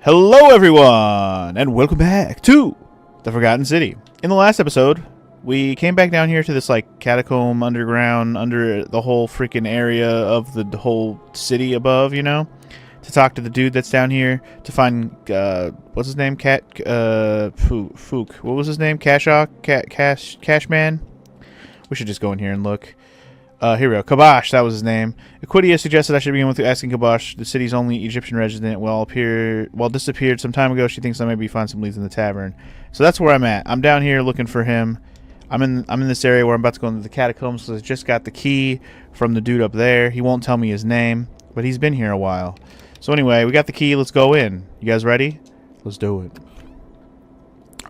Hello everyone, and welcome back to the Forgotten City. In the last episode, we came back down here to this like catacomb underground, under the whole freaking area of the whole city above, you know, to talk to the dude that's down here, to find, what's his name? Fook. What was his name? Cashman? We should just go in here and look. Here we go. Kabosh, that was his name. Equidia suggested I should begin with asking Kabosh, the city's only Egyptian resident, disappeared some time ago. She thinks I maybe find some leads in the tavern. So that's where I'm at. I'm down here looking for him. I'm in this area where I'm about to go into the catacombs. So I just got the key from the dude up there. He won't tell me his name, but he's been here a while. So anyway, we got the key. Let's go in. You guys ready? Let's do it.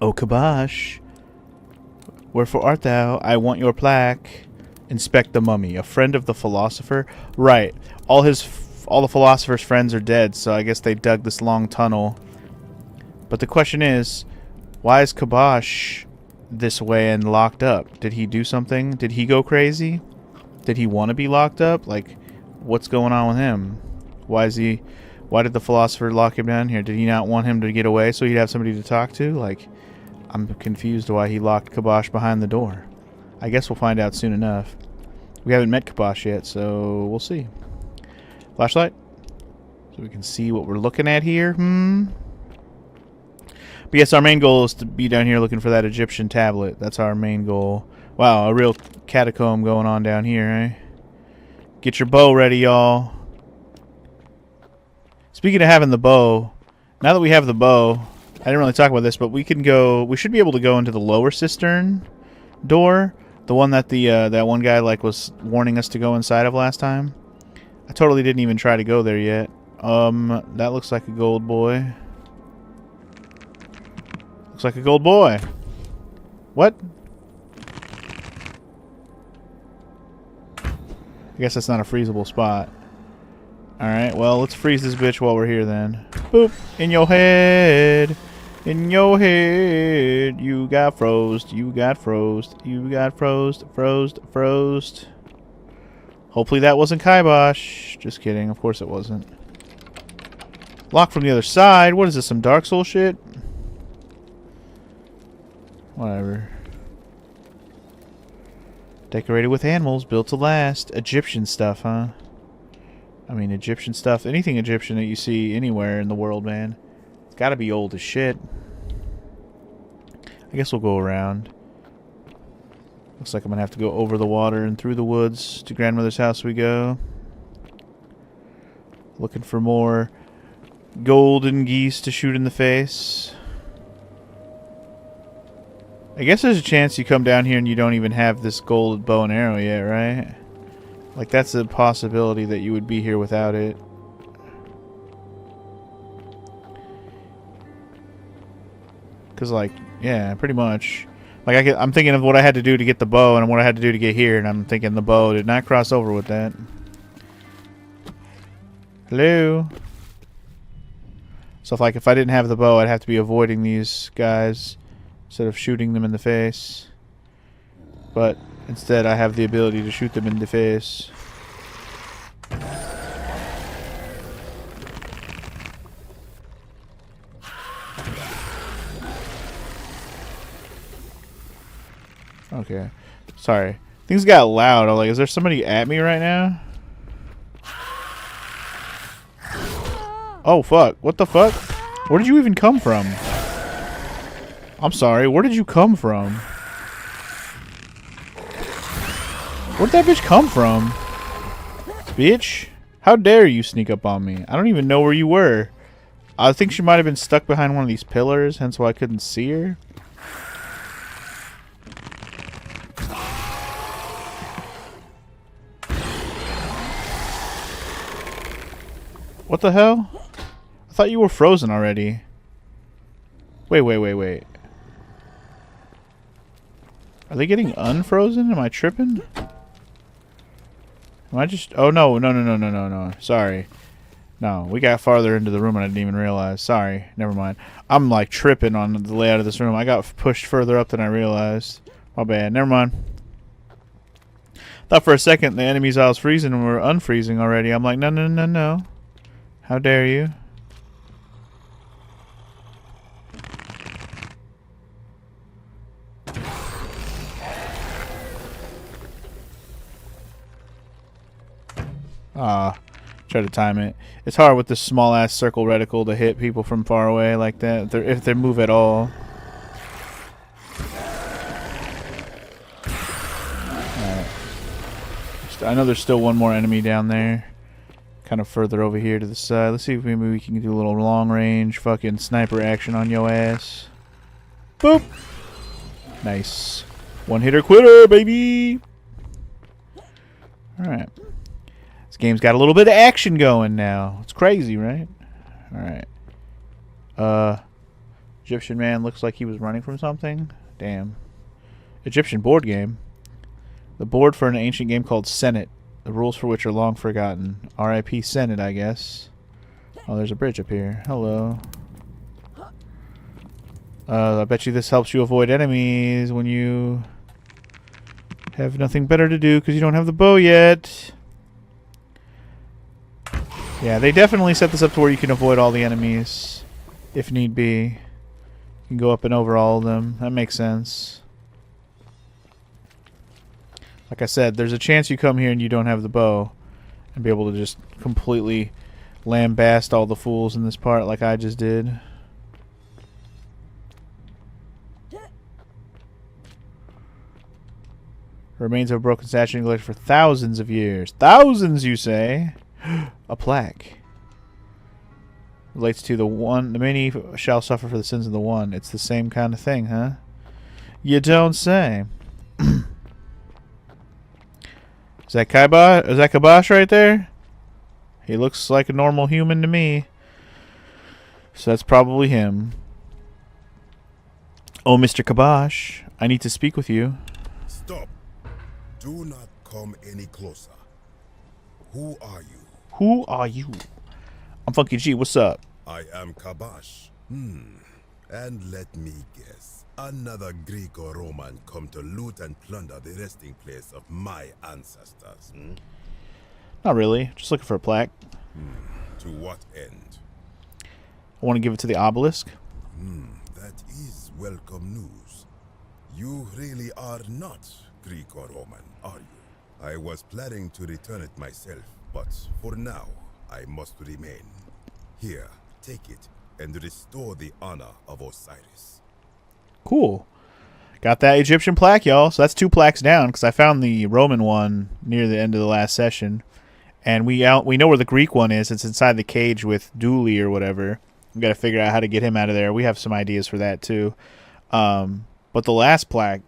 Oh, Kabosh, wherefore art thou? I want your plaque. Inspect the mummy, a friend of the philosopher. Right. All the philosopher's friends are dead, so I guess they dug this long tunnel. But the question is, why is Kabosh this way and locked up? Did he do something? Did he go crazy? Did he want to be locked up? Like, what's going on with him? Why did the philosopher lock him down here? Did he not want him to get away so he'd have somebody to talk to? Like, I'm confused why he locked Kabosh behind the door. I guess we'll find out soon enough. We haven't met Kabosh yet, so we'll see. Flashlight? So we can see what we're looking at here. But yes, our main goal is to be down here looking for that Egyptian tablet. That's our main goal. Wow, a real catacomb going on down here, eh? Get your bow ready, y'all. Speaking of having the bow, now that we have the bow, I didn't really talk about this, but we should be able to go into the lower cistern door. The one that that one guy like was warning us to go inside of last time. I totally didn't even try to go there yet. That looks like a gold boy. Looks like a gold boy. What? I guess that's not a freezable spot. Alright, well, let's freeze this bitch while we're here then. Boop! In your head! In your head, you got froze, you got froze, you got froze. Hopefully that wasn't Kabosh. Just kidding, of course it wasn't. Lock from the other side. What is this, some Dark Souls shit? Whatever. Decorated with animals, built to last. Egyptian stuff, huh? I mean, Egyptian stuff. Anything Egyptian that you see anywhere in the world, man. It's gotta be old as shit. I guess we'll go around. Looks like I'm gonna have to go over the water and through the woods. To grandmother's house we go. Looking for more golden geese to shoot in the face. I guess there's a chance you come down here and you don't even have this gold bow and arrow yet, right? Like, that's a possibility that you would be here without it. Because, like, yeah, pretty much. Like, I'm thinking of what I had to do to get the bow and what I had to do to get here, and I'm thinking the bow did not cross over with that. Hello? So, if I didn't have the bow, I'd have to be avoiding these guys instead of shooting them in the face. But instead, I have the ability to shoot them in the face. Okay. Sorry. Things got loud. I'm like, is there somebody at me right now? Oh, fuck. What the fuck? Where did you even come from? I'm sorry. Where did you come from? Where'd that bitch come from? Bitch. How dare you sneak up on me? I don't even know where you were. I think she might have been stuck behind one of these pillars, hence why I couldn't see her. What the hell? I thought you were frozen already. Wait. Are they getting unfrozen? Am I tripping? Am I just... Oh, no. Sorry. No, we got farther into the room and I didn't even realize. Sorry. Never mind. I'm, like, tripping on the layout of this room. I got pushed further up than I realized. My bad. Never mind. Thought for a second the enemies I was freezing were unfreezing already. I'm like, no. How dare you? Try to time it. It's hard with this small ass circle reticle to hit people from far away like that if they move at all. Alright. I know there's still one more enemy down there. Kind of further over here to the side. Let's see if maybe we can do a little long range fucking sniper action on yo ass. Boop! Nice. One hitter quitter, baby! Alright. This game's got a little bit of action going now. It's crazy, right? Alright. Egyptian man looks like he was running from something. Damn. Egyptian board game. The board for an ancient game called Senet. The rules for which are long forgotten. R.I.P. Senet, I guess. Oh, there's a bridge up here. Hello. I bet you this helps you avoid enemies when you have nothing better to do because you don't have the bow yet. Yeah, they definitely set this up to where you can avoid all the enemies if need be. You can go up and over all of them. That makes sense. Like I said, there's a chance you come here and you don't have the bow and be able to just completely lambast all the fools in this part like I just did. Remains of a broken statue neglected for thousands of years. Thousands, you say? A plaque. Relates to the one. The many shall suffer for the sins of the one. It's the same kind of thing, huh? You don't say. Is that Kaiba? Is that Kabash right there? He looks like a normal human to me. So that's probably him. Oh, Mr. Kabash, I need to speak with you. Stop. Do not come any closer. Who are you? Who are you? I'm Funky G. What's up? I am Kabash. And let me guess. Another Greco-Roman come to loot and plunder the resting place of my ancestors. Not really. Just looking for a plaque. To what end? I want to give it to the obelisk. That is welcome news. You really are not Greco-Roman, are you? I was planning to return it myself, but for now, I must remain. Here, take it and restore the honor of Osiris. Cool. Got that Egyptian plaque, y'all. So that's 2 plaques down because I found the Roman one near the end of the last session. And we know where the Greek one is. It's inside the cage with Dooley or whatever. We got to figure out how to get him out of there. We have some ideas for that too. But the last plaque,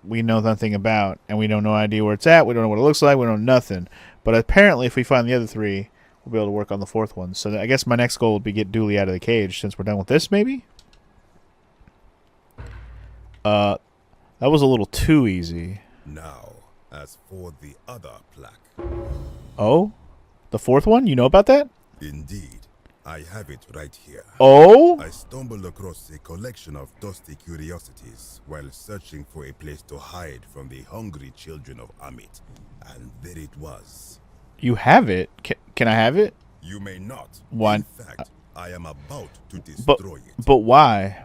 we know nothing about, and we don't know idea where it's at. We don't know what it looks like. We don't know nothing. But apparently, if we find the other 3, we'll be able to work on the 4th one. So I guess my next goal would be get Dooley out of the cage since we're done with this, maybe? That was a little too easy. Now, as for the other plaque. Oh? The 4th one? You know about that? Indeed, I have it right here. Oh? I stumbled across a collection of dusty curiosities while searching for a place to hide from the hungry children of Amit. And there it was. You have it? Can I have it? You may not. Why? In fact, I am about to destroy it. But why?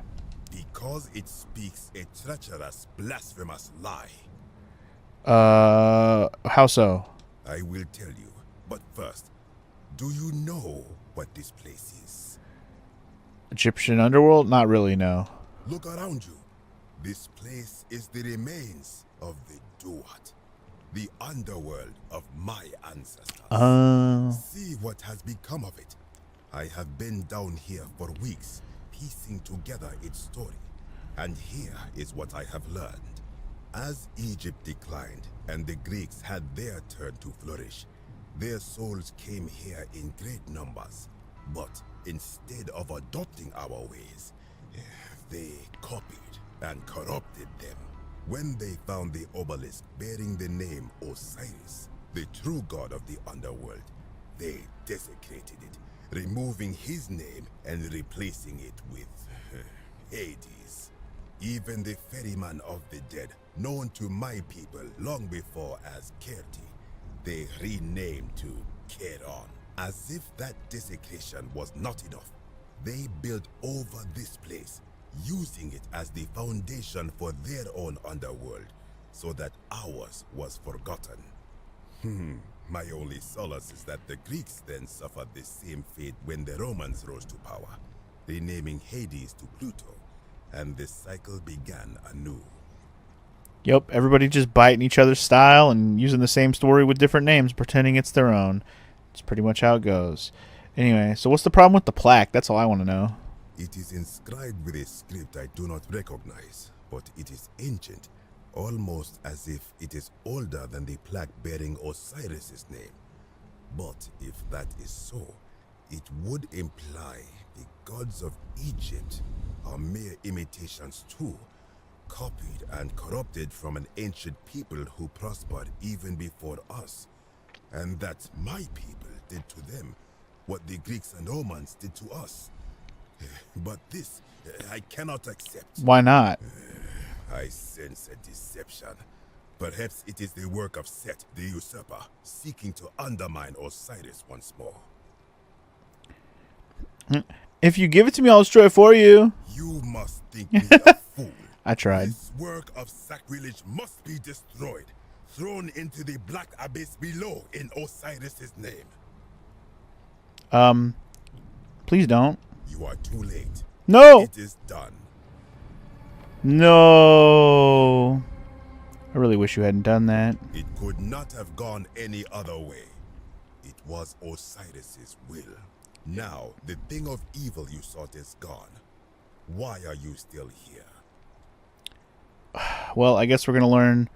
Because it speaks a treacherous, blasphemous lie. How so? I will tell you. But first, do you know what this place is? Egyptian underworld? Not really, no. Look around you. This place is the remains of the Duat, the underworld of my ancestors. See what has become of it. I have been down here for weeks, piecing together its story. And here is what I have learned. As Egypt declined and the Greeks had their turn to flourish, their souls came here in great numbers. But instead of adopting our ways, they copied and corrupted them. When they found the obelisk bearing the name Osiris, the true god of the underworld, they desecrated it, removing his name and replacing it with Hades. Even the ferryman of the dead, known to my people long before as Kerti, they renamed to Keron. As if that desecration was not enough, they built over this place, using it as the foundation for their own underworld, so that ours was forgotten. My only solace is that the Greeks then suffered the same fate when the Romans rose to power, renaming Hades to Pluto, and this cycle began anew. Yep, everybody just biting each other's style and using the same story with different names, pretending it's their own. It's pretty much how it goes. Anyway, so what's the problem with the plaque? That's all I want to know. It is inscribed with a script I do not recognize, but it is ancient, almost as if it is older than the plaque bearing Osiris's name. But if that is so, it would imply the gods of Egypt are mere imitations too, copied and corrupted from an ancient people who prospered even before us, and that my people did to them what the Greeks and Romans did to us. But this I cannot accept. Why not? I sense a deception. Perhaps it is the work of Set, the usurper, seeking to undermine Osiris once more. If you give it to me, I'll destroy it for you. You must think me a fool. I tried. This work of sacrilege must be destroyed, thrown into the black abyss below in Osiris's name. Please don't. You are too late. No! It is done. No! I really wish you hadn't done that. It could not have gone any other way. It was Osiris's will. Now, the thing of evil you sought is gone. Why are you still here? Well, I guess we're going to learn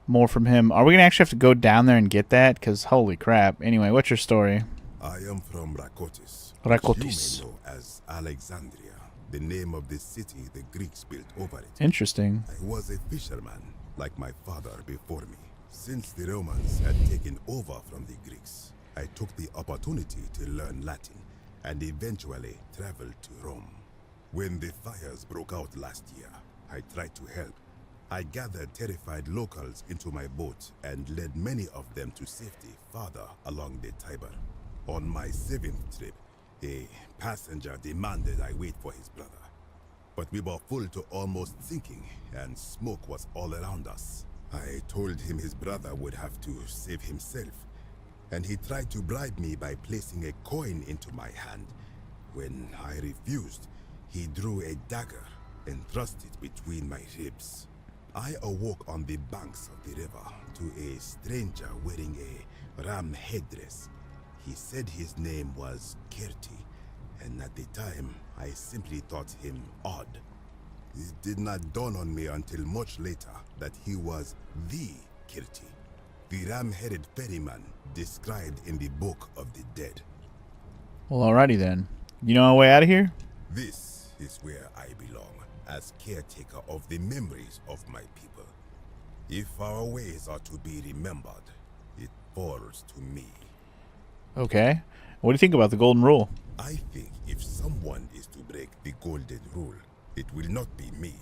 more from him. Are we going to actually have to go down there and get that? Because holy crap. Anyway, what's your story? I am from Rakotis. Rakotis. You may know as Alexandria, the name of the city the Greeks built over it. Interesting. I was a fisherman, like my father before me. Since the Romans had taken over from the Greeks, I took the opportunity to learn Latin and eventually traveled to Rome. When the fires broke out last year, I tried to help. I gathered terrified locals into my boat and led many of them to safety farther along the Tiber. On my 7th trip, a passenger demanded I wait for his brother. But we were full to almost sinking, and smoke was all around us. I told him his brother would have to save himself, and he tried to bribe me by placing a coin into my hand. When I refused, he drew a dagger and thrust it between my ribs. I awoke on the banks of the river to a stranger wearing a ram headdress. He said his name was Kirti, and at the time, I simply thought him odd. It did not dawn on me until much later that he was the Kirti, the ram-headed ferryman described in the Book of the Dead. Well, alrighty then. You know our way out of here? This is where I belong, as caretaker of the memories of my people. If our ways are to be remembered, it falls to me. Okay. What do you think about the golden rule? I think if someone is to break the golden rule, it will not be me.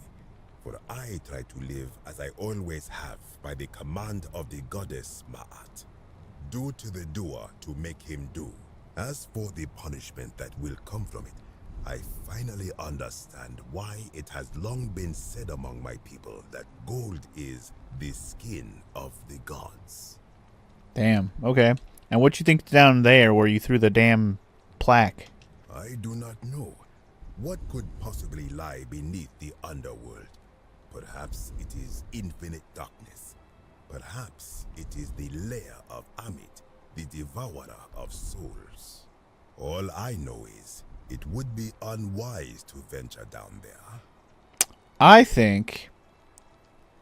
For I try to live as I always have by the command of the goddess Ma'at. Do to the doer to make him do. As for the punishment that will come from it, I finally understand why it has long been said among my people that gold is the skin of the gods. Damn. Okay. And what you think down there where you threw the damn plaque? I do not know. What could possibly lie beneath the underworld? Perhaps it is infinite darkness. Perhaps it is the lair of Amit, the devourer of souls. All I know is it would be unwise to venture down there. I think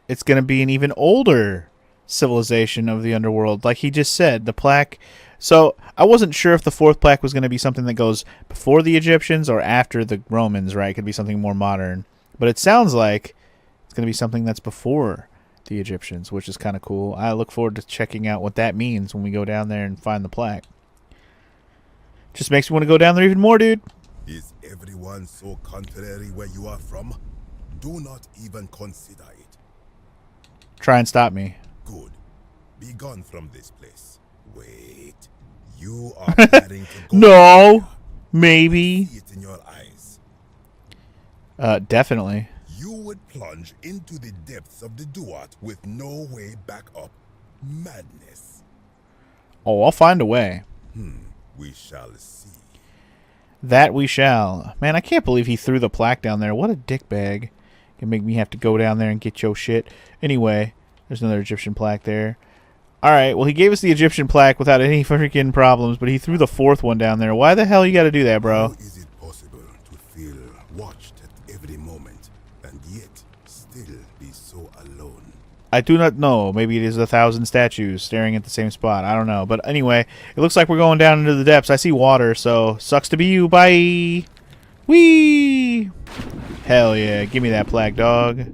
it's going to be an even older civilization of the underworld. Like he just said, the plaque. So I wasn't sure if the fourth plaque was going to be something that goes before the Egyptians or after the Romans, right? It could be something more modern. But it sounds like it's going to be something that's before the Egyptians, which is kind of cool. I look forward to checking out what that means when we go down there and find the plaque. Just makes me want to go down there even more, dude. Is everyone so contrary where you are from? Do not even consider it. Try and stop me. Good. Be gone from this place. Wait. You are planning to go. No. Maybe. See it in your eyes. Definitely. You would plunge into the depths of the Duat with no way back up. Madness. Oh, I'll find a way. We shall see. That we shall. Man, I can't believe he threw the plaque down there. What a dickbag. Can make me have to go down there and get your shit. Anyway, there's another Egyptian plaque there. Alright, well, he gave us the Egyptian plaque without any freaking problems, but he threw the fourth one down there. Why the hell you gotta do that, bro? How is it possible to feel watched at every moment and yet still be so alone? I do not know. Maybe it is 1,000 statues staring at the same spot. I don't know. But anyway, it looks like we're going down into the depths. I see water, so sucks to be you. Bye! Whee! Hell yeah. Give me that plaque, dog.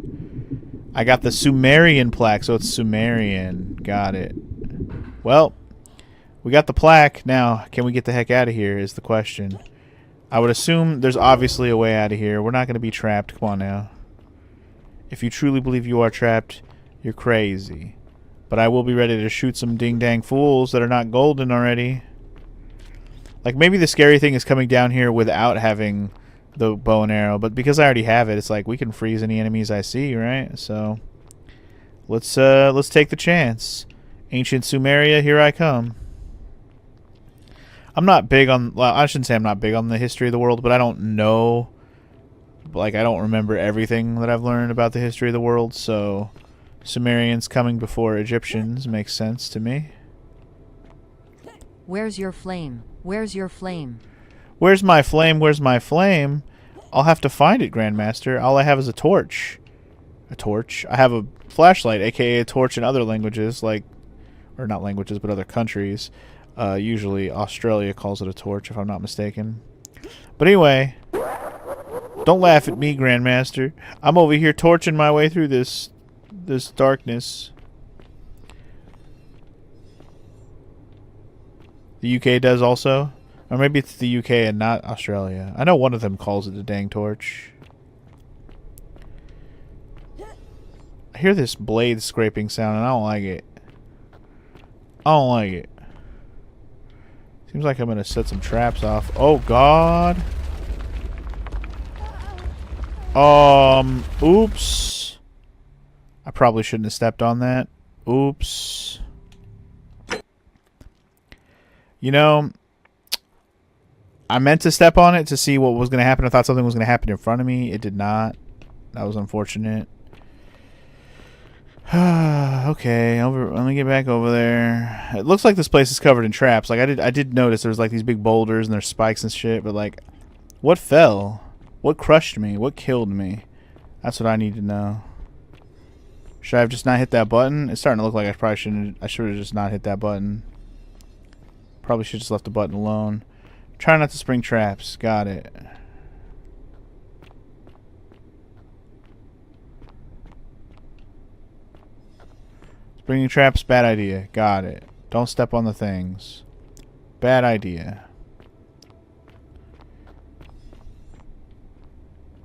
I got the Sumerian plaque, so it's Sumerian. Got it. Well, we got the plaque. Now, can we get the heck out of here is the question. I would assume there's obviously a way out of here. We're not going to be trapped. Come on now. If you truly believe you are trapped, you're crazy. But I will be ready to shoot some ding-dang fools that are not golden already. Like, maybe the scary thing is coming down here without having the bow and arrow, but because I already have it, it's like we can freeze any enemies I see, right? So let's take the chance. Ancient Sumeria, here I come. I'm not big on, well, I shouldn't say I'm not big on the history of the world, but I don't know, like, I don't remember everything that I've learned about the history of the world, so Sumerians coming before Egyptians makes sense to me. Where's your flame? Where's your flame? Where's my flame? Where's my flame? I'll have to find it, Grandmaster. All I have is a torch. A torch? I have a flashlight, aka a torch in other languages, like, or not languages, but other countries. Usually Australia calls it a torch, if I'm not mistaken. But anyway, don't laugh at me, Grandmaster. I'm over here torching my way through this darkness. The UK does also? Or maybe it's the UK and not Australia. I know one of them calls it the dang torch. I hear this blade scraping sound and I don't like it. I don't like it. Seems like I'm going to set some traps off. Oh, God. Oops. I probably shouldn't have stepped on that. Oops. You know, I meant to step on it to see what was going to happen. I thought something was going to happen in front of me. It did not. That was unfortunate. Okay, let me get back over there. It looks like this place is covered in traps. Like I did notice there was like these big boulders and there's spikes and shit, but like what fell? What crushed me? What killed me? That's what I need to know. Should I have just not hit that button? It's starting to look like I probably shouldn't. I should have just not hit that button. Probably should have just left the button alone. Try not to spring traps. Got it. Springing traps, bad idea. Got it. Don't step on the things. Bad idea.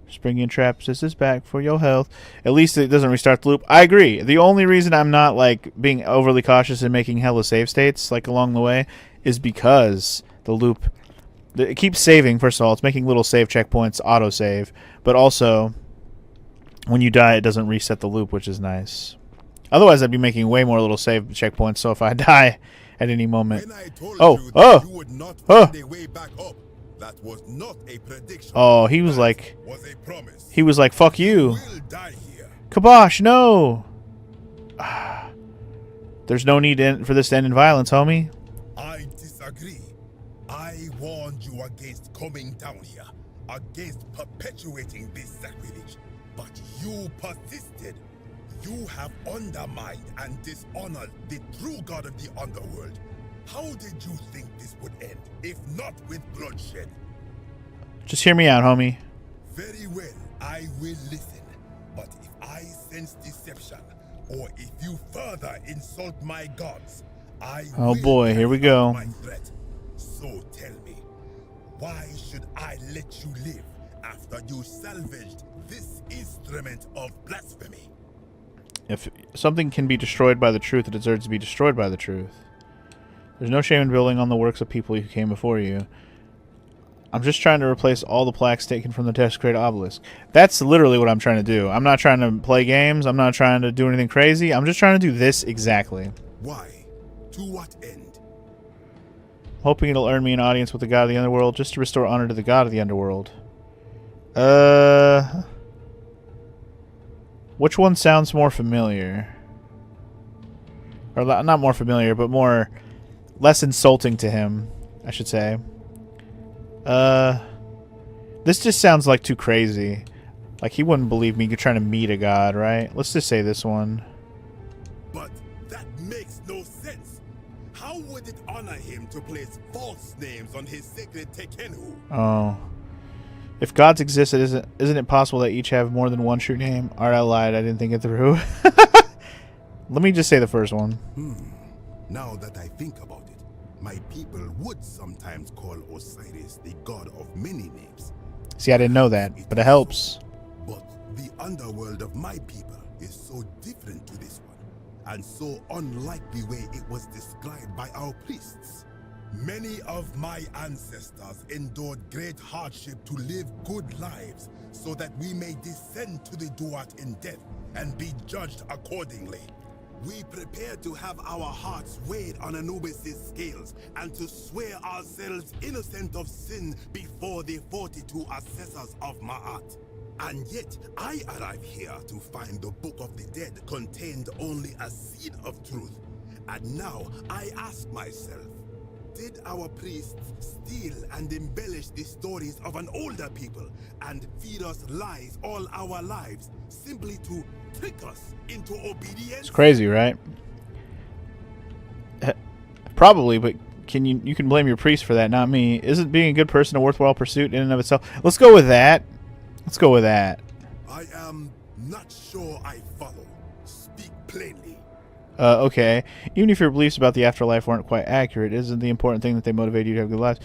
Springing traps, this is back for your health. At least it doesn't restart the loop. I agree. The only reason I'm not like being overly cautious and making hella save states like along the way is because the loop, it keeps saving. First of all, it's making little save checkpoints, auto save, but also when you die it doesn't reset the loop, which is nice. Otherwise I'd be making way more little save checkpoints, so if I die at any moment. You would not find a way back up. That was not a prediction. Oh, he was like, he was like, fuck you. Will die here. Kabosh, no. There's no need for this to end in violence, homie. I disagree. I warned you against coming down here, against perpetuating this sacrilege, but you persisted. You have undermined and dishonored the true god of the underworld. How did you think this would end, if not with bloodshed? Just hear me out, homie. Very well, I will listen. But if I sense deception, or if you further insult my gods, I Oh will boy, here we go. my threat. So tell me, why should I let you live after you salvaged this instrument of blasphemy? If something can be destroyed by the truth, it deserves to be destroyed by the truth. There's no shame in building on the works of people who came before you. I'm just trying to replace all the plaques taken from the desecrated obelisk. That's literally what I'm trying to do. I'm not trying to play games. I'm not trying to do anything crazy. I'm just trying to do this exactly. Why? To what end? Hoping it'll earn me an audience with the god of the underworld, just to restore honor to the god of the underworld. Which one sounds more familiar? Or not more familiar, but less insulting to him, I should say. This just sounds like too crazy. Like, he wouldn't believe me trying to meet a god, right? Let's just say this one. But that makes no sense. How would it honor him to place false names on his sacred Tekenhu? Oh. If gods exist, isn't it possible that each have more than one true name? Alright, I lied. I didn't think it through. Let me just say the first one. Now that I think about it, my people would sometimes call Osiris the god of many names. See, I didn't know that, but it helps. But the underworld of my people is so different to this one, and so unlike the way it was described by our priests. Many of my ancestors endured great hardship to live good lives, so that we may descend to the Duat in death and be judged accordingly. We prepare to have our hearts weighed on Anubis' scales and to swear ourselves innocent of sin before the 42 assessors of Ma'at. And yet, I arrive here to find the Book of the Dead contained only a seed of truth. And now, I ask myself, did our priests steal and embellish the stories of an older people and feed us lies all our lives simply to trick us into obedience? It's crazy, right? Probably, but you can blame your priest for that, not me. Isn't being a good person a worthwhile pursuit in and of itself? Let's go with that. Let's go with that. I am not sure I follow. Speak plainly. Okay. Even if your beliefs about the afterlife weren't quite accurate, isn't the important thing that they motivate you to have good lives?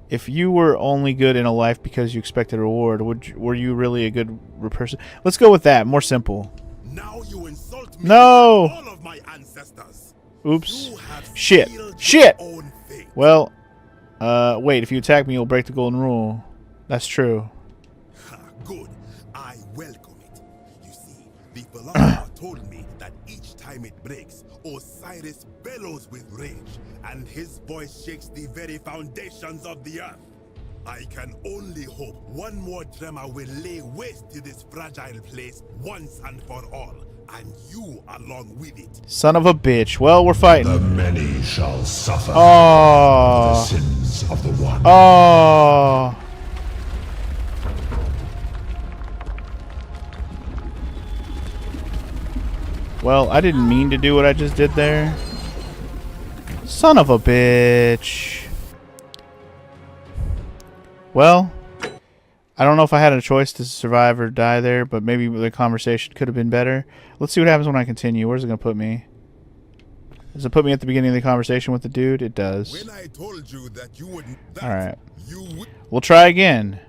If you were only good in a life because you expected a reward, were you really a good person? Let's go with that. More simple. Now you insult me. No! And all of my ancestors. Oops. You have Shit. sealed Shit! your own fate. Well, wait. If you attack me, you'll break the golden rule. That's true. Good. I welcome it. You see, the philosopher told me that each time it breaks, Osiris bellows with rage, and his voice shakes the very foundations of the earth. I can only hope one more tremor will lay waste to this fragile place once and for all, and you along with it. Son of a bitch. Well, we're fighting. The many shall suffer Oh. the sins of the one. Oh. Well, I didn't mean to do what I just did there. Son of a bitch. Well, I don't know if I had a choice to survive or die there, but maybe the conversation could have been better. Let's see what happens when I continue. Where's it going to put me? Does it put me at the beginning of the conversation with the dude? It does. When I told you that you wouldn't, that Alright. you would, We'll try again.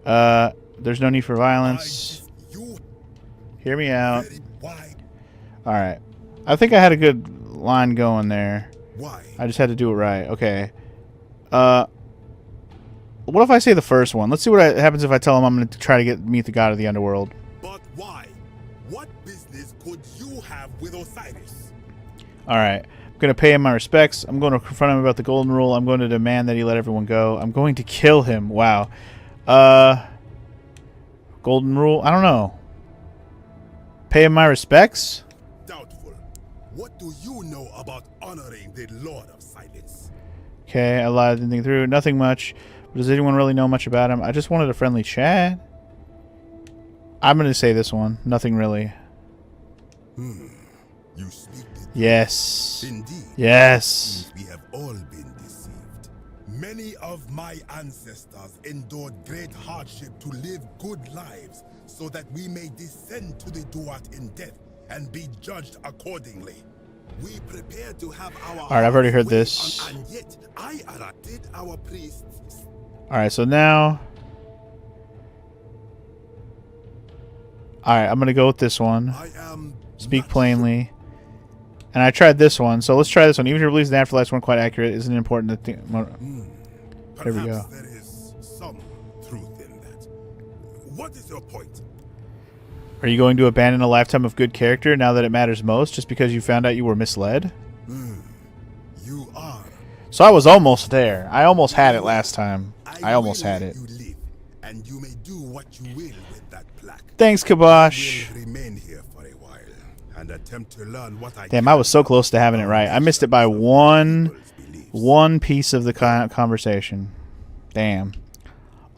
There's no need for violence. you Hear me out. very why? Alright. I think I had a good line going there. Why? I just had to do it right. Okay. What if I say the first one? Let's see what happens if I tell him I'm going to try to meet the god of the underworld. But why? What business could you have with Osiris? Alright. I'm going to pay him my respects. I'm going to confront him about the golden rule. I'm going to demand that he let everyone go. I'm going to kill him. Wow. Golden rule? I don't know. Pay him my respects? Doubtful. What do you know about honoring the Lord of Silence? Okay, I lied. Didn't think through. Nothing much. But does anyone really know much about him? I just wanted a friendly chat. I'm going to say this one. Nothing really. You speak the truth. Yes. Indeed. Yes. We have all been deceived. Many of my ancestors endured great hardship to live good lives so that we may descend to the Duat in death and be judged accordingly. We prepare to have our Alright, I've already heard hearts this. weighed on, and yet I did our priests. Alright, so now... Alright, I'm going to go with this one. I am Speak not plainly. And I tried this one, so let's try this one. Even if your beliefs in the afterlife weren't quite accurate, isn't it important that... sure. There we Perhaps go. there is some truth in that. What is your point? Are you going to abandon a lifetime of good character now that it matters most just because you found out you were misled? You are. So I was almost there. I almost had it last time. I almost will had let it. You live, and you may do what you will with that plaque. Thanks, Kibosh. I will remain here for a while and attempt to learn what I Damn, can I was so close to having it right. I missed it by one piece of the conversation. Damn.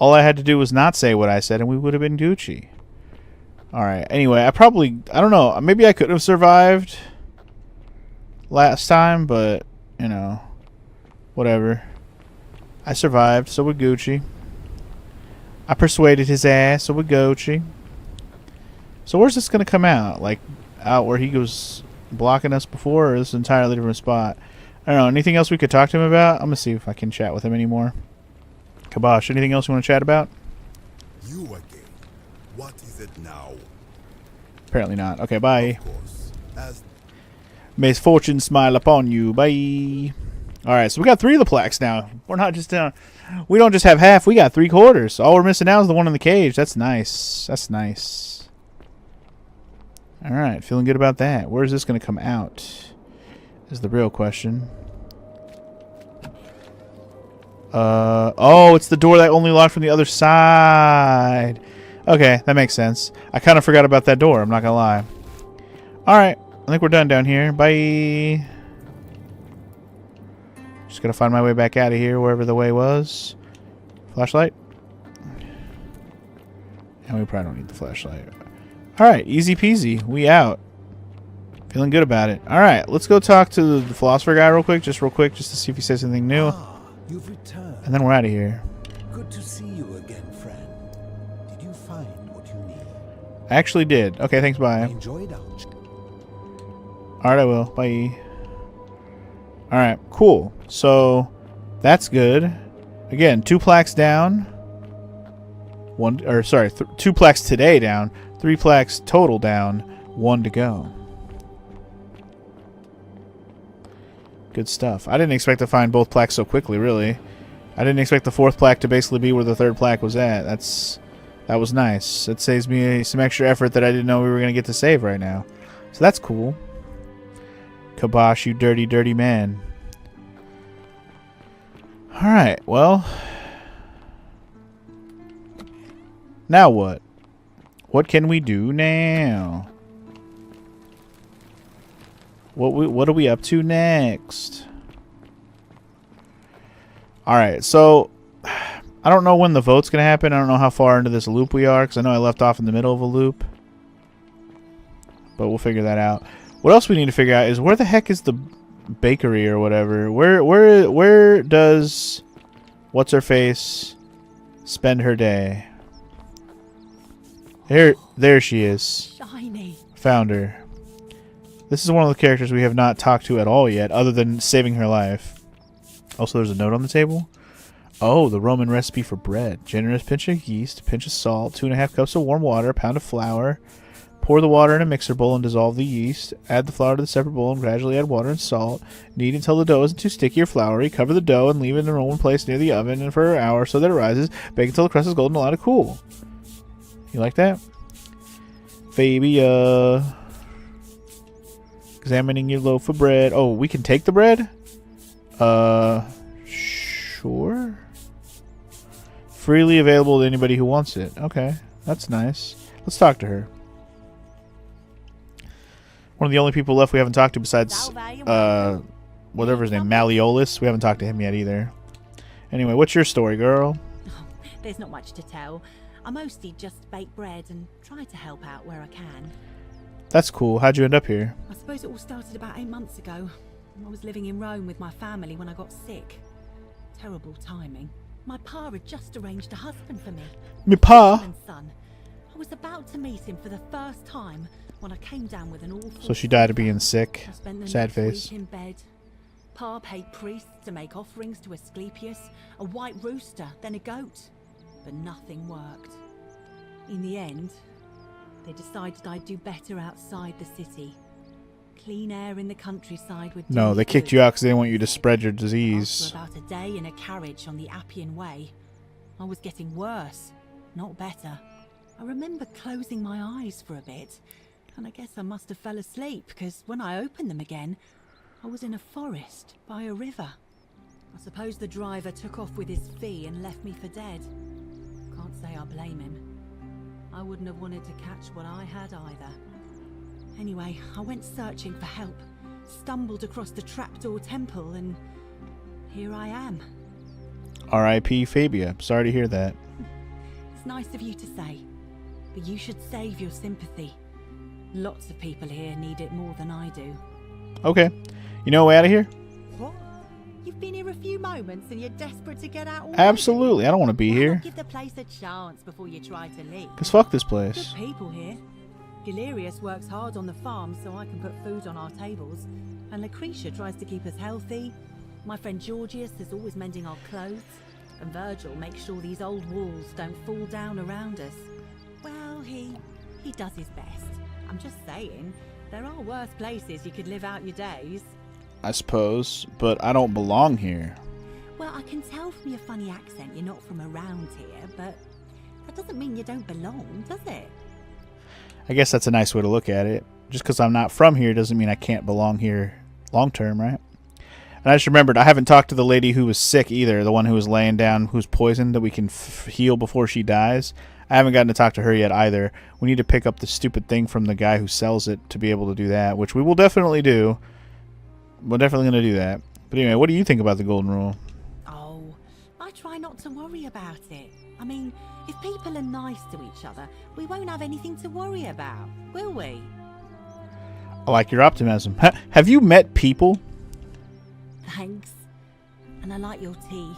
All I had to do was not say what I said, and we would have been Gucci. Alright, anyway, I don't know, maybe I could have survived last time, but, you know, whatever. I survived, so would Gucci. I persuaded his ass, so would Gucci. So where's this going to come out? Like, out where he was blocking us before, or is this an entirely different spot? I don't know, anything else we could talk to him about? I'm going to see if I can chat with him anymore. Kibosh, anything else you want to chat about? You again. What is it now? Apparently not. Okay, bye. Of course, as May fortune smile upon you. Bye. Alright, so we got 3 of the plaques now. We're not just down. We don't just have half, we got 3/4. All we're missing now is the one in the cage. That's nice. That's nice. Alright, feeling good about that. Where is this going to come out? Is the real question. Oh, it's the door that only locked from the other side. Okay, that makes sense. I kind of forgot about that door, I'm not gonna lie. Alright, I think we're done down here. Bye. Just gotta find my way back out of here, wherever the way was. Flashlight? And we probably don't need the flashlight. Alright, easy peasy. We out. Feeling good about it. Alright, let's go talk to the philosopher guy real quick, just to see if he says anything new. Ah, you've returned. And then we're out of here. Good to see you again, friend. Did you find what you need? I actually did. Okay, thanks, I bye. enjoyed our Alright, I will. Bye. Alright, cool. So, that's good. Again, 2 plaques down. 2 plaques today down. 3 plaques total down. 1 to go. Good stuff. I didn't expect to find both plaques so quickly, really. I didn't expect the 4th plaque to basically be where the 3rd plaque was at. That was nice. It saves me some extra effort that I didn't know we were going to get to save right now. So that's cool. Kibosh, you dirty, dirty man. Alright, well. Now what? What can we do now? What are we up to next? Alright, so I don't know when the vote's going to happen. I don't know how far into this loop we are, because I know I left off in the middle of a loop. But we'll figure that out. What else we need to figure out is where the heck is the bakery or whatever? Where does what's her face spend her day? There she is. Shiny. Found her. This is one of the characters we have not talked to at all yet, other than saving her life. Also, there's a note on the table. Oh, the Roman recipe for bread. Generous pinch of yeast, a pinch of salt, 2½ cups of warm water, a pound of flour. Pour the water in a mixer bowl and dissolve the yeast. Add the flour to the separate bowl and gradually add water and salt. Knead until the dough isn't too sticky or floury. Cover the dough and leave it in a rolling place near the oven and for an hour so that it rises. Bake until the crust is golden and allow to cool. You like that? Fabia. Examining your loaf of bread. Oh, we can take the bread? Sure. Freely available to anybody who wants it. Okay, that's nice. Let's talk to her. One of the only people left we haven't talked to besides, whatever his name, Malleolus. We haven't talked to him yet either. Anyway, what's your story, girl? There's not much to tell. I mostly just bake bread and try to help out where I can. That's cool. How'd you end up here? I suppose it all started about 8 months ago. I was living in Rome with my family when I got sick. Terrible timing. My pa had just arranged a husband for me. Me pa? And son. I was about to meet him for the first time when I came down with an awful... So she died of being sick. I spent the Sad next face. week in bed. Pa paid priests to make offerings to Asclepius, a white rooster, then a goat. But nothing worked. In the end, they decided I'd do better outside the city. Clean air in the countryside would do No, me they kicked good. you out because they didn't want you to spread your disease. After about a day in a carriage on the Appian Way, I was getting worse, not better. I remember closing my eyes for a bit, and I guess I must have fell asleep because when I opened them again, I was in a forest by a river. I suppose the driver took off with his fee and left me for dead. Can't say I blame him. I wouldn't have wanted to catch what I had either. Anyway, I went searching for help, stumbled across the trapdoor temple, and here I am. R.I.P. Fabia. Sorry to hear that. It's nice of you to say, but you should save your sympathy. Lots of people here need it more than I do. Okay. You know a way out of here? What? You've been here a few moments and you're desperate to get out already? Absolutely. I don't want to be Why here. not give the place a chance before you try to leave? Because fuck this Good place. people here. Galerius works hard on the farm so I can put food on our tables. And Lucretia tries to keep us healthy. My friend Georgius is always mending our clothes. And Virgil makes sure these old walls don't fall down around us. Well, he does his best. I'm just saying, there are worse places you could live out your days. I suppose. But I don't belong here. Well, I can tell from your funny accent you're not from around here, but that doesn't mean you don't belong, does it? I guess that's a nice way to look at it. Just because I'm not from here doesn't mean I can't belong here long term, right? And I just remembered, I haven't talked to the lady who was sick either, the one who was laying down, who's poisoned, that we can heal before she dies. I haven't gotten to talk to her yet either. We need to pick up the stupid thing from the guy who sells it to be able to do that, which we will definitely do. We're definitely going to do that. But anyway, what do you think about the Golden Rule? Oh, I try not to worry about it. I mean, if people are nice to each other, we won't have anything to worry about, will we? I like your optimism. Have you met people? Thanks. And I like your teeth.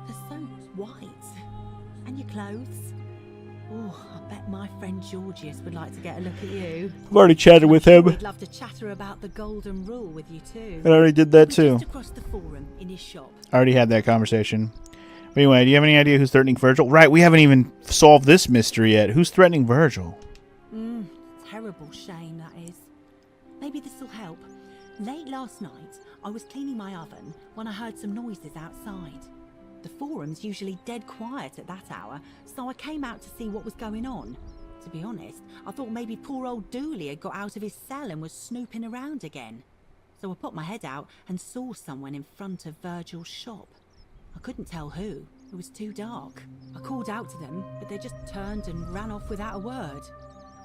They're so white. And your clothes. Oh, I bet my friend Georgius would like to get a look at you. I've already chatted with him. He'd love to chatter about the Golden Rule with you too. I already did that We're too. just across the forum in his shop. I already had that conversation. But anyway, do you have any idea who's threatening Virgil? Right, we haven't even solved this mystery yet. Who's threatening Virgil? Terrible shame, that is. Maybe this will help. Late last night, I was cleaning my oven when I heard some noises outside. The forum's usually dead quiet at that hour, so I came out to see what was going on. To be honest, I thought maybe poor old Dooley had got out of his cell and was snooping around again. So I put my head out and saw someone in front of Virgil's shop. I couldn't tell who. It was too dark. I called out to them, but they just turned and ran off without a word.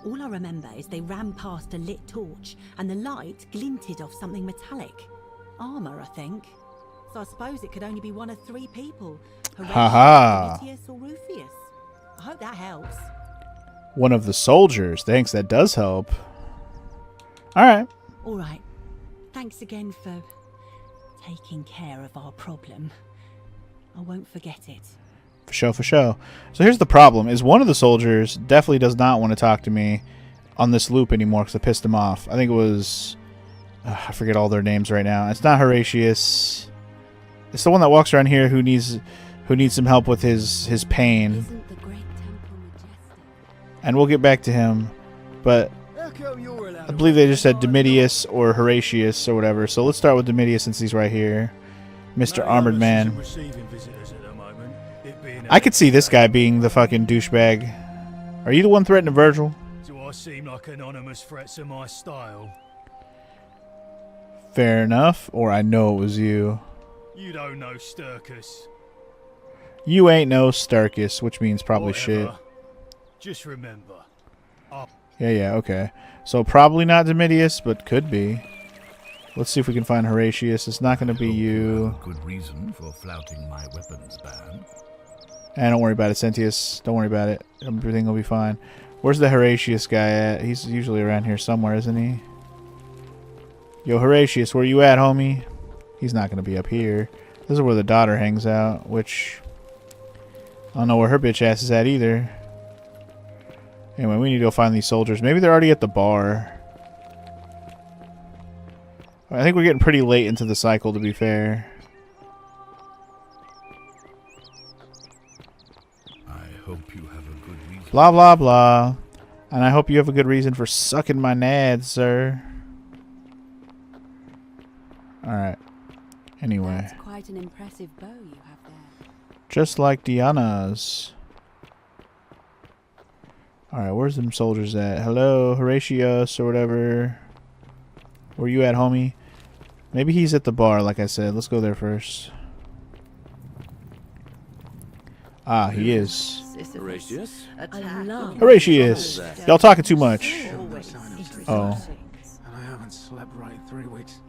All I remember is they ran past a lit torch, and the light glinted off something metallic. Armor, I think. So I suppose it could only be one of three people. Ha-ha. Domitius or Rufius. I hope that helps. One of the soldiers. Thanks, that does help. Alright. All right. Thanks again for taking care of our problem. I won't forget it. For show, for show. So here's the problem, is one of the soldiers definitely does not want to talk to me on this loop anymore because I pissed him off. I think it was... I forget all their names right now. It's not Horatius. It's the one that walks around here who needs some help with his pain. Isn't the great temple majestic? And we'll get back to him. But I believe they just said Domitius or Horatius or whatever. So let's start with Domitius since he's right here. Mr. Armored Man. I could see this guy being the fucking douchebag. Are you the one threatening Virgil? Do I seem like anonymous threats in my style? Fair enough. Or I know it was you. You don't know Sturkus. You ain't no Sturkus, which means probably shit. Whatever. Just remember. Yeah, okay. So probably not Domitius, but could be. Let's see if we can find Horatius. It's not going to be you. Good reason for flouting my weapons ban. And don't worry about it, Sentius. Don't worry about it. Everything will be fine. Where's the Horatius guy at? He's usually around here somewhere, isn't he? Yo, Horatius, where you at, homie? He's not going to be up here. This is where the daughter hangs out, which... I don't know where her bitch ass is at either. Anyway, we need to go find these soldiers. Maybe they're already at the bar. I think we're getting pretty late into the cycle, to be fair. I hope you have a good reason. Blah, blah, blah. And I hope you have a good reason for sucking my nads, sir. Alright. Anyway. That's quite an impressive bow you have there. Just like Diana's. Alright, where's them soldiers at? Hello, Horatius or whatever. Where you at, homie? Maybe he's at the bar, like I said. Let's go there first. Ah, he is. Horatius? I love Horatius! Y'all talking too much. Oh. And I haven't slept right in 3 weeks.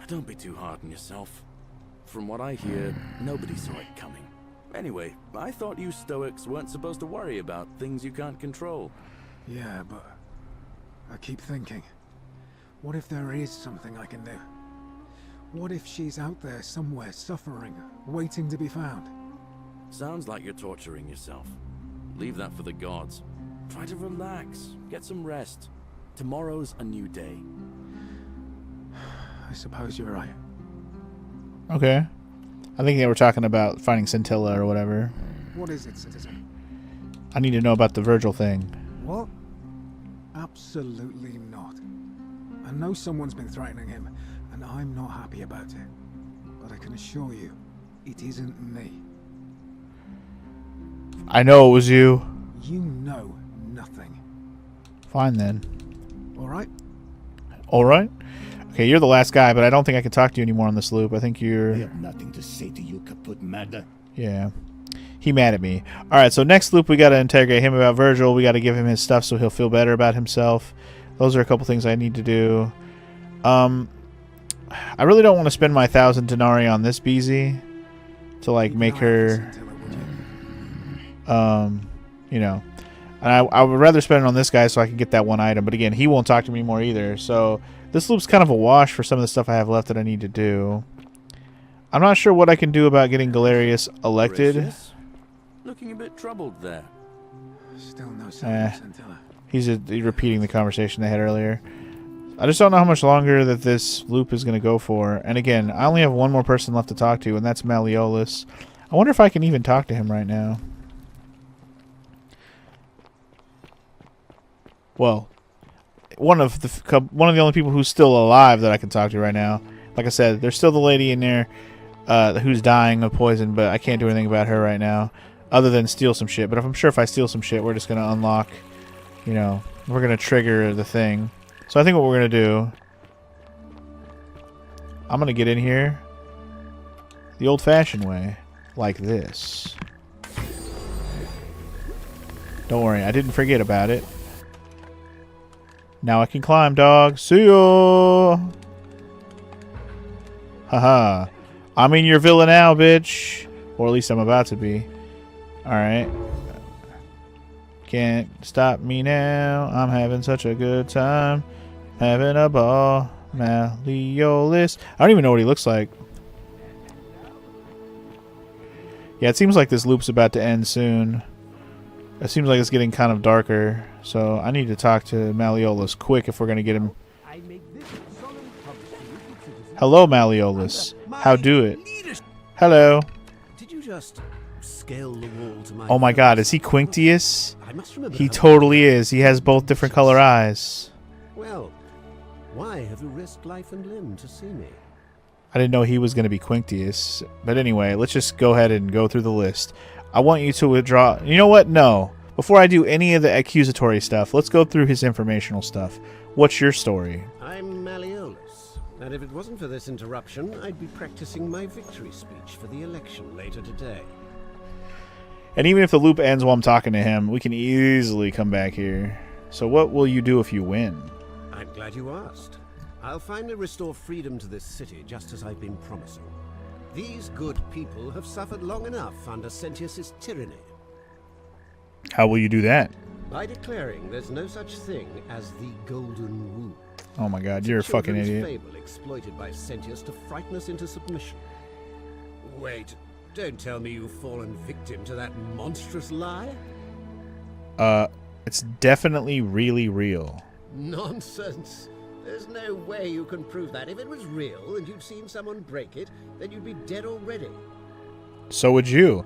Don't be too hard on yourself. From what I hear, nobody saw it coming. Anyway, I thought you Stoics weren't supposed to worry about things you can't control. Yeah, but I keep thinking, what if there is something I can do? What if she's out there somewhere suffering, waiting to be found? Sounds like you're torturing yourself. Leave that for the gods. Try to relax, get some rest. Tomorrow's a new day. I suppose you're right. Okay. I think they were talking about finding Scintilla or whatever. What is it, citizen? I need to know about the Virgil thing. What? Absolutely not. I know someone's been threatening him, and I'm not happy about it. But I can assure you, it isn't me. I know it was you. You know nothing. Fine then. Alright? Alright. Okay, you're the last guy, but I don't think I can talk to you anymore on this loop. I think you're... I have nothing to say to you, Kaput Mada. Yeah. He mad at me. Alright, so next loop we gotta interrogate him about Virgil. We gotta give him his stuff so he'll feel better about himself. Those are a couple things I need to do. I really don't want to spend my 1,000 denarii on this BZ to like make her you know. And I would rather spend it on this guy so I can get that one item, but again, he won't talk to me more either. So this loop's kind of a wash for some of the stuff I have left that I need to do. I'm not sure what I can do about getting Galerius elected. Horatius? Looking a bit troubled there. Still no sign of Scintilla. He's repeating the conversation they had earlier. I just don't know how much longer that this loop is going to go for. And again, I only have one more person left to talk to, and that's Malleolus. I wonder if I can even talk to him right now. Well, one of the only people who's still alive that I can talk to right now. Like I said, there's still the lady in there who's dying of poison, but I can't do anything about her right now other than steal some shit. But I'm sure if I steal some shit, we're just going to unlock, you know, we're going to trigger the thing. So I think what we're going to do, I'm going to get in here the old-fashioned way, like this. Don't worry, I didn't forget about it. Now I can climb, dog. See ya! Haha. I'm in your villa now, bitch. Or at least I'm about to be. Alright. Can't stop me now. I'm having such a good time. Having a ball. Malleolus. I don't even know what he looks like. Yeah, it seems like this loop's about to end soon. It seems like it's getting kind of darker. So I need to talk to Malleolus quick if we're going to get him. Hello, Malleolus. How do it? Hello. Did you just scale the wall to my... Oh my god, is he Quinctius? I must remember He how- totally is. He has both different color eyes. Well, why have you risked life and limb to see me? I didn't know he was going to be Quinctius. But anyway, let's just go ahead and go through the list. I want you to withdraw... You know what? No. Before I do any of the accusatory stuff, let's go through his informational stuff. What's your story? I'm Malleolus, and if it wasn't for this interruption, I'd be practicing my victory speech for the election later today. And even if the loop ends while I'm talking to him, we can easily come back here. So what will you do if you win? I'm glad you asked. I'll finally restore freedom to this city, just as I've been promising. These good people have suffered long enough under Sentius's tyranny. How will you do that? By declaring there's no such thing as the Golden Womb. Oh my god, It's you're a fucking children's idiot. fable exploited by Sentius to frighten us into submission. Wait, don't tell me you've fallen victim to that monstrous lie? It's definitely really real. Nonsense. There's no way you can prove that. If it was real and you'd seen someone break it, then you'd be dead already. So would you.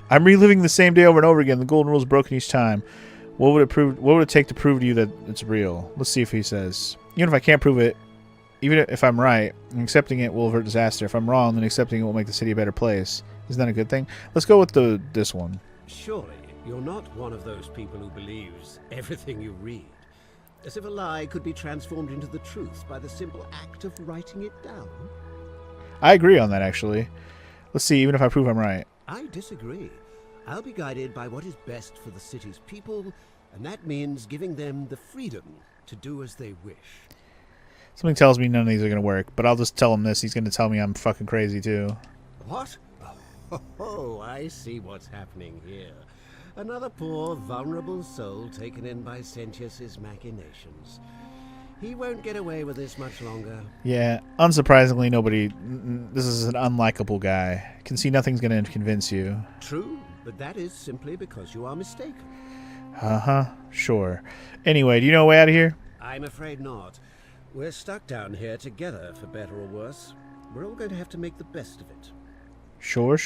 I'm reliving the same day over and over again. The golden rule is broken each time. What would it take to prove to you that it's real? Let's see if he says. Even if I can't prove it, even if I'm right, accepting it will avert disaster. If I'm wrong, then accepting it will make the city a better place. Isn't that a good thing? Let's go with this one. Surely, you're not one of those people who believes everything you read. As if a lie could be transformed into the truth by the simple act of writing it down. I agree on that, actually. Let's see, even if I prove I'm right. I disagree. I'll be guided by what is best for the city's people, and that means giving them the freedom to do as they wish. Something tells me none of these are going to work, but I'll just tell him this. He's going to tell me I'm fucking crazy, too. What? Oh, I see what's happening here. Another poor, vulnerable soul taken in by Sentius's machinations. He won't get away with this much longer. Yeah, unsurprisingly, this is an unlikable guy. Can see nothing's going to convince you. True, but that is simply because you are mistaken. Uh-huh, sure. Anyway, do you know a way out of here? I'm afraid not. We're stuck down here together, for better or worse. We're all going to have to make the best of it. Sure.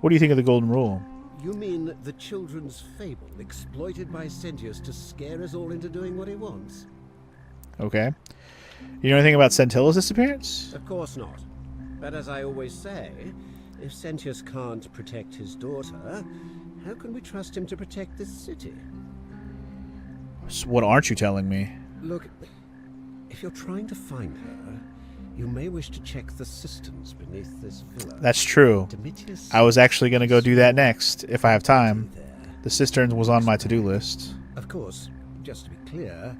What do you think of the Golden Rule? You mean the children's fable exploited by Sentius to scare us all into doing what he wants? Okay. You know anything about Sentilla's disappearance? Of course not. But as I always say, if Sentius can't protect his daughter, how can we trust him to protect this city? So what aren't you telling me? Look, if you're trying to find her, you may wish to check the cisterns beneath this villa. That's true. Domitius I was actually going to go do that next, if I have time. The cisterns was on my to-do list. Of course, just to be clear,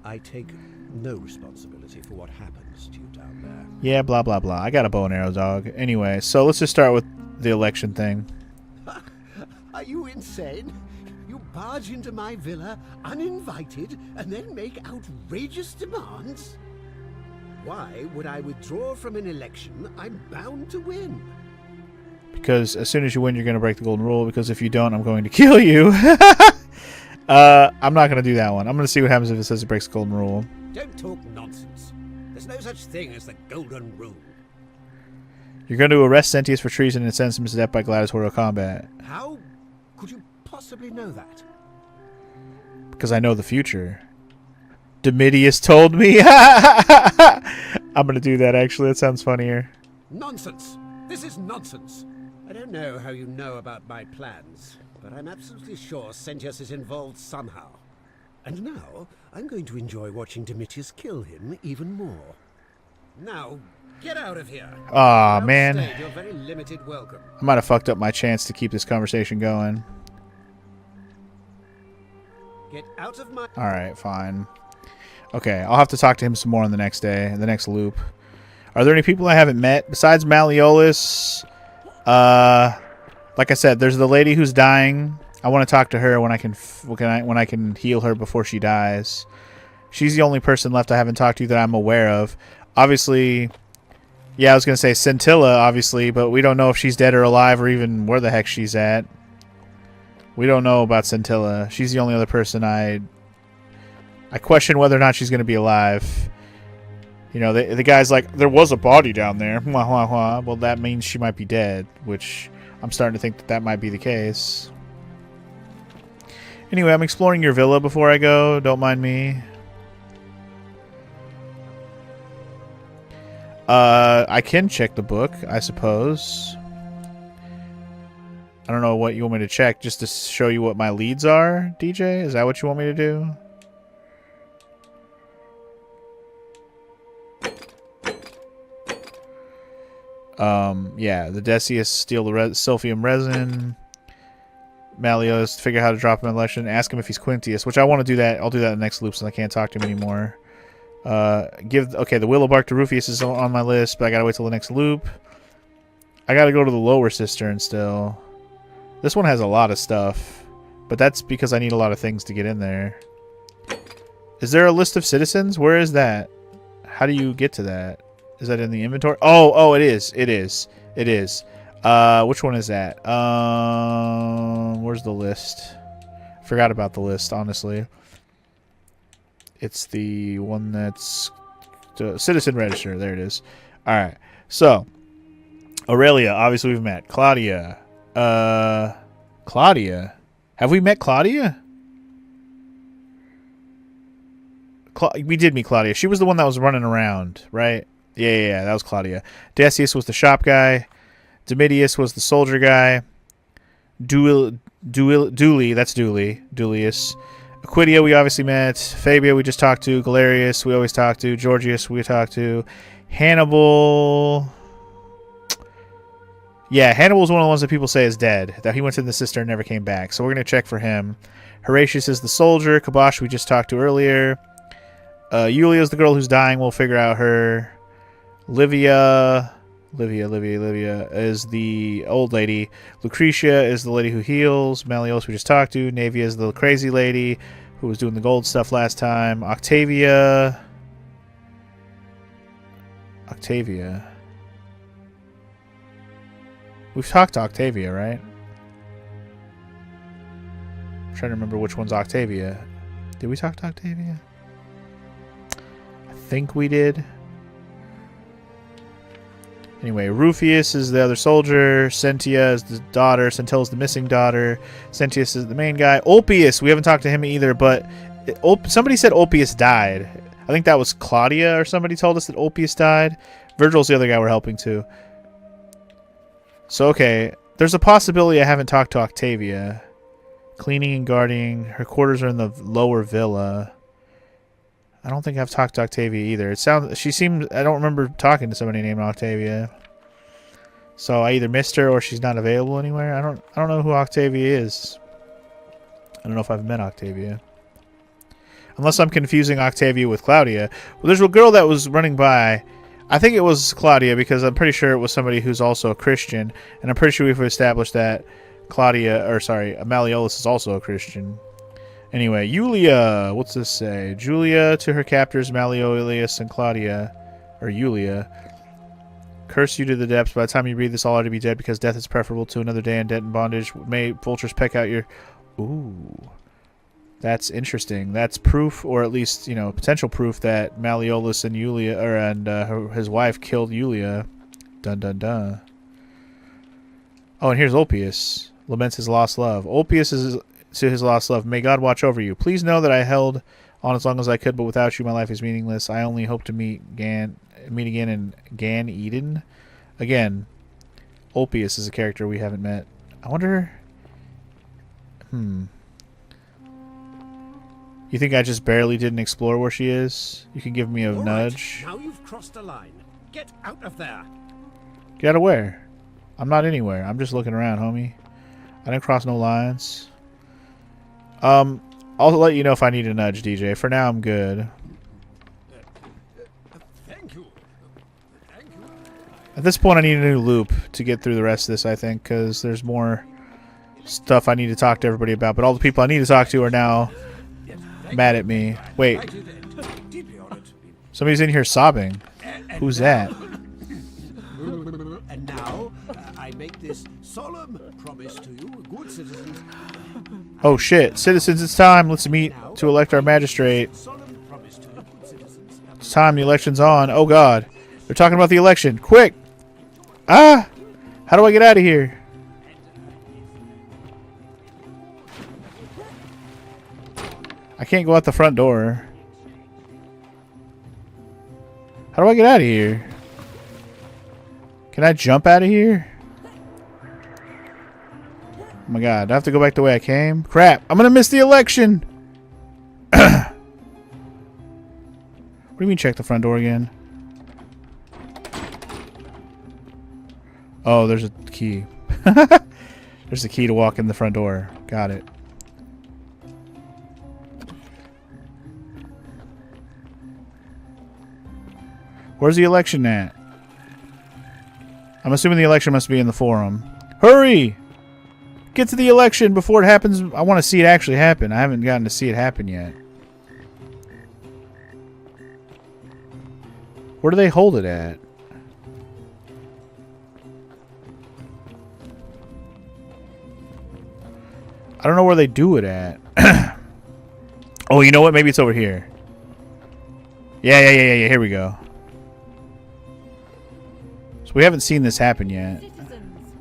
I take no responsibility for what happens to you down there. Yeah, blah, blah, blah. I got a bow and arrow, dog. Anyway, so let's just start with the election thing. Are you insane? You barge into my villa uninvited and then make outrageous demands? Why would I withdraw from an election I'm bound to win? Because as soon as you win, you're going to break the Golden Rule. Because if you don't, I'm going to kill you. I'm not going to do that one. I'm going to see what happens if it says it breaks the Golden Rule. Don't talk nonsense. There's no such thing as the Golden Rule. You're going to arrest Sentius for treason and sentence him to death by gladiatorial combat. How could you possibly know that? Because I know the future. Domitius told me. I'm going to do that, actually. That sounds funnier. Nonsense. This is nonsense. I don't know how you know about my plans, but I'm absolutely sure Sentius is involved somehow. And now, I'm going to enjoy watching Domitius kill him even more. Now, get out of here. Aw, man. Outside, you're very limited welcome. I might have fucked up my chance to keep this conversation going. Get out of my... Alright, fine. Okay, I'll have to talk to him some more on the next day, the next loop. Are there any people I haven't met besides Malleolus? Like I said, there's the lady who's dying. I want to talk to her when I can heal her before she dies. She's the only person left I haven't talked to that I'm aware of. Obviously, yeah, I was gonna say Scintilla, obviously, but we don't know if she's dead or alive or even where the heck she's at. We don't know about Scintilla. She's the only other person I question whether or not she's gonna be alive. You know, the guy's like, there was a body down there. Well, that means she might be dead, which I'm starting to think that might be the case. Anyway, I'm exploring your villa before I go. Don't mind me. I can check the book, I suppose. I don't know what you want me to check, just to show you what my leads are, DJ? Is that what you want me to do? Yeah, the Decius steal the Silphium resin. Malleus figure out how to drop him in election. Ask him if he's Quintius, which I want to do that. I'll do that in the next loop since I can't talk to him anymore. Okay, the Willow Bark to Rufius is on my list, but I gotta wait till the next loop. I gotta go to the Lower Cistern still. This one has a lot of stuff, but that's because I need a lot of things to get in there. Is there a list of citizens? Where is that? How do you get to that? Is that in the inventory? Oh, it is. It is. Which one is that? Where's the list? Forgot about the list, honestly. It's the one that's Citizen Register. There it is. All right. So, Aurelia, obviously we've met. Claudia. Claudia. Have we met Claudia? We did meet Claudia. She was the one that was running around, right? Yeah, that was Claudia. Decius was the shop guy. Domitius was the soldier guy. Duilius, Aquidia, we obviously met. Fabia, we just talked to. Galerius, we always talk to. Georgius, we talked to. Hannibal. Yeah, Hannibal's one of the ones that people say is dead. That he went to the cistern and never came back. So we're going to check for him. Horatius is the soldier. Kabosh we just talked to earlier. Yulia is the girl who's dying. We'll figure out her. Livia is the old lady. Lucretia is the lady who heals. Malleolus we just talked to. Navia is the crazy lady who was doing the gold stuff last time. Octavia. We've talked to Octavia, right? I'm trying to remember which one's Octavia. Did we talk to Octavia? I think we did. Anyway, Rufius is the other soldier. Sentia is the daughter. Centilla's the missing daughter. Sentius is the main guy. Ulpius, we haven't talked to him either, but somebody said Ulpius died. I think that was Claudia or somebody told us that Ulpius died. Virgil's the other guy we're helping too. So, okay, there's a possibility I haven't talked to Octavia. Cleaning and guarding. Her quarters are in the lower villa. I don't think I've talked to Octavia either. I don't remember talking to somebody named Octavia. So I either missed her or she's not available anywhere. I don't know who Octavia is. I don't know if I've met Octavia. Unless I'm confusing Octavia with Claudia. Well, there's a girl that was running by. I think it was Claudia because I'm pretty sure it was somebody who's also a Christian. And I'm pretty sure we've established that Malleolus is also a Christian. Anyway, Yulia, what's this say? Julia to her captors, Malleolus and Claudia, or Yulia. Curse you to the depths. By the time you read this, all ought to be dead because death is preferable to another day in debt and bondage. May vultures peck out your... Ooh. That's interesting. That's proof, or at least, potential proof that Malleolus and Yulia, his wife killed Yulia. Dun dun dun. Oh, and here's Ulpius. Laments his lost love. Ulpius is to his lost love. May God watch over you. Please know that I held on as long as I could, but without you, my life is meaningless. I only hope to meet again in Gan Eden. Again, Ulpius is a character we haven't met. I wonder... You think I just barely didn't explore where she is? You can give me a nudge. Now you've crossed a line. Get out of there. Get out of where? I'm not anywhere. I'm just looking around, homie. I didn't cross no lines. I'll let you know if I need a nudge, DJ. For now, I'm good. Thank you. At this point, I need a new loop to get through the rest of this, I think, because there's more stuff I need to talk to everybody about. But all the people I need to talk to are now mad at me. Wait. Somebody's in here sobbing. Who's that? And now, I make this solemn promise to you, good citizens. Oh shit. Citizens, it's time. Let's meet to elect our magistrate. It's time. The election's on. Oh god. They're talking about the election. Quick! Ah! How do I get out of here? I can't go out the front door. How do I get out of here? Can I jump out of here? Oh my god, do I have to go back the way I came? Crap, I'm gonna miss the election! What do you mean check the front door again? Oh, there's a key. There's the key to walk in the front door. Got it. Where's the election at? I'm assuming the election must be in the forum. Hurry! Get to the election before it happens. I want to see it actually happen. I haven't gotten to see it happen yet. Where do they hold it at? I don't know where they do it at. Oh, you know what? Maybe it's over here. Yeah. Here we go. So we haven't seen this happen yet. Citizens,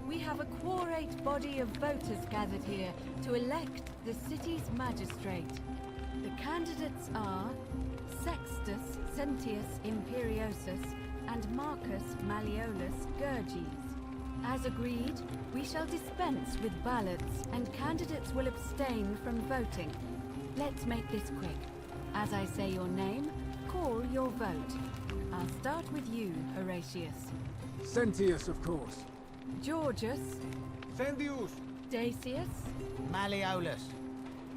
we have a quorate body of voters gathered here to elect the city's magistrate. The candidates are Sextus Sentius Imperiosus and Marcus Malleolus Gurges. As agreed, we shall dispense with ballots and candidates will abstain from voting. Let's make this quick. As I say your name, call your vote. I'll start with you, Horatius. Sentius, of course. Georgius, Cendius! Dacius, Malleolus.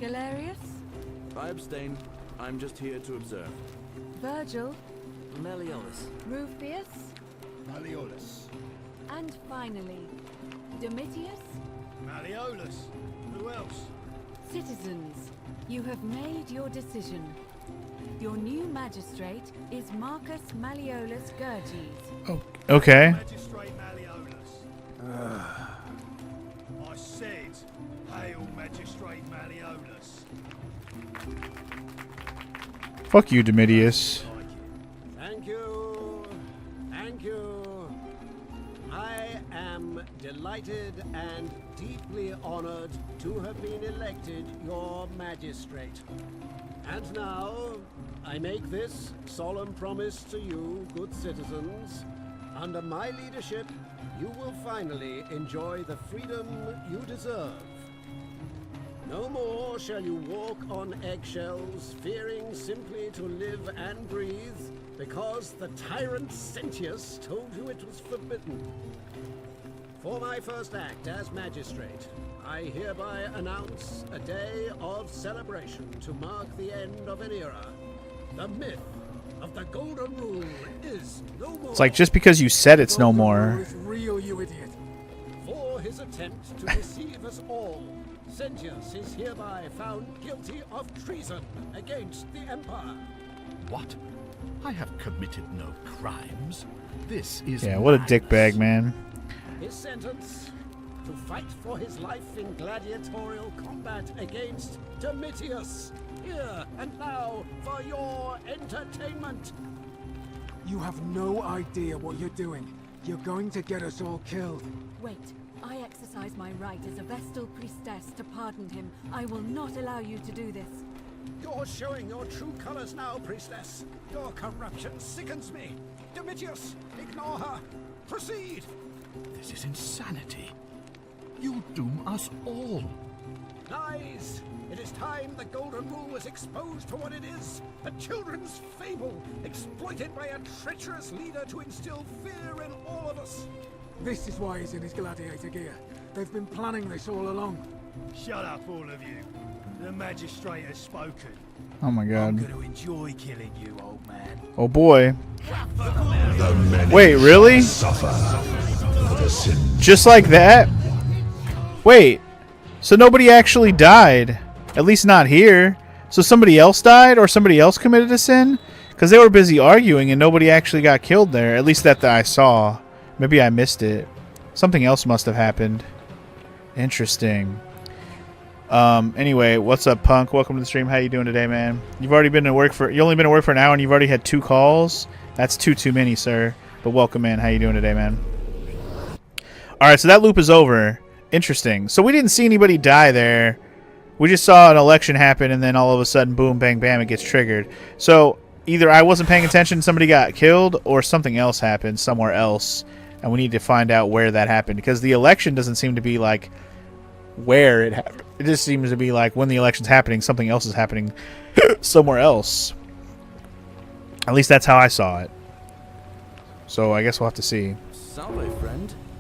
Galerius, I abstain. I'm just here to observe. Virgil, Malleolus. Rufius, Malleolus. and finally, Domitius. Malleolus. Who else? Citizens, you have made your decision. Your new magistrate is Marcus Malleolus Gurges. Okay. Magistrate Malleolus. I said, hail Magistrate Malleolus. Fuck you, Domitius. Thank you. Thank you. I am delighted and deeply honored to have been elected your magistrate. And now, I make this solemn promise to you, good citizens. Under my leadership, you will finally enjoy the freedom you deserve. No more shall you walk on eggshells, fearing simply to live and breathe, because the tyrant Sentius told you it was forbidden. For my first act as magistrate, I hereby announce a day of celebration to mark the end of an era. The myth of the Golden Rule is no more. It's like just because you said it's no more. It's real, you idiot. For his attempt to deceive us all, Sentius is hereby found guilty of treason against the Empire. What? I have committed no crimes. This is Yeah, what a dickbag, man. His sentence: to fight for his life in gladiatorial combat against Domitius. Here and now for your entertainment. You have no idea what you're doing. You're going to get us all killed. Wait, I exercise my right as a Vestal priestess to pardon him. I will not allow you to do this. You're showing your true colors now, priestess. Your corruption sickens me. Domitius, ignore her. Proceed. This is insanity. You doom us all. Lies. It is time the Golden Rule was exposed for what it is. A children's fable, exploited by a treacherous leader to instill fear in all of us. This is why he's in his gladiator gear. They've been planning this all along. Shut up, all of you. The magistrate has spoken. Oh my I'm god. going to enjoy killing you, old man. Oh boy. The many Wait, really? suffer for the sin. Just like that? Wait. So nobody actually died. At least not here. So somebody else died or somebody else committed a sin? Because they were busy arguing and nobody actually got killed there. At least that I saw. Maybe I missed it. Something else must have happened. Interesting. Anyway, what's up, Punk? Welcome to the stream. How you doing today, man? You've already been at work for... You only been at work for an hour and you've already had 2 calls? That's too many, sir. But welcome, man. How you doing today, man? Alright, so that loop is over. Interesting. So we didn't see anybody die there. We just saw an election happen and then all of a sudden, boom, bang, bam, it gets triggered. So either I wasn't paying attention, somebody got killed, or something else happened somewhere else. And we need to find out where that happened. Because the election doesn't seem to be like where it happened. It just seems to be like when the election's happening, something else is happening somewhere else. At least that's how I saw it. So I guess we'll have to see. Salve, friend.